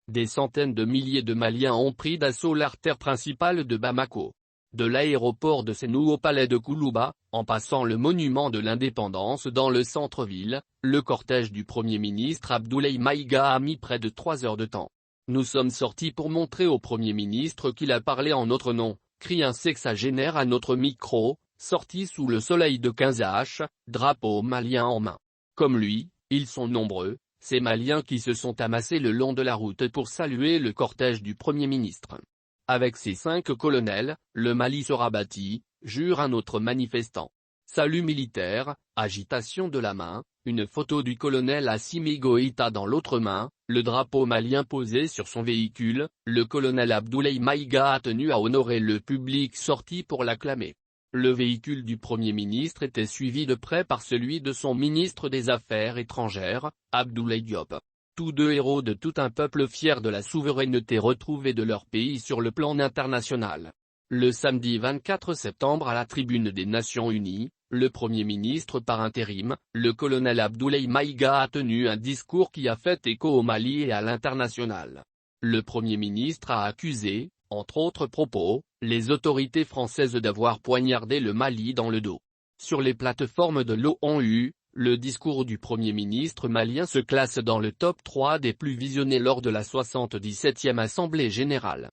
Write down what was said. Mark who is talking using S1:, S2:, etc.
S1: Des centaines de milliers de Maliens ont pris d'assaut l'artère principale de Bamako. De l'aéroport de Sénou au palais de Koulouba, en passant le monument de l'indépendance dans le centre-ville, le cortège du Premier ministre Abdoulaye Maïga a mis près de 3 heures de temps. Nous sommes sortis pour montrer au Premier ministre qu'il a parlé en notre nom, crie un sexagénaire à notre micro, sorti sous le soleil de 15h, drapeau malien en main. Comme lui, ils sont nombreux, ces Maliens qui se sont amassés le long de la route pour saluer le cortège du Premier ministre. Avec ses 5 colonels, le Mali sera bâti, jure un autre manifestant. Salut militaire, agitation de la main, une photo du colonel Assimi Goïta dans l'autre main, le drapeau malien posé sur son véhicule, le colonel Abdoulaye Maïga a tenu à honorer le public sorti pour l'acclamer. Le véhicule du Premier ministre était suivi de près par celui de son ministre des Affaires étrangères, Abdoulaye Diop. Tous deux héros de tout un peuple fier de la souveraineté retrouvée de leur pays sur le plan international. Le samedi 24 septembre à la tribune des Nations Unies, le Premier ministre par intérim, le colonel Abdoulaye Maïga a tenu un discours qui a fait écho au Mali et à l'international. Le Premier ministre a accusé, entre autres propos, les autorités françaises d'avoir poignardé le Mali dans le dos. Sur les plateformes de l'ONU, le discours du Premier ministre malien se classe dans le top 3 des plus visionnés lors de la 77e Assemblée générale.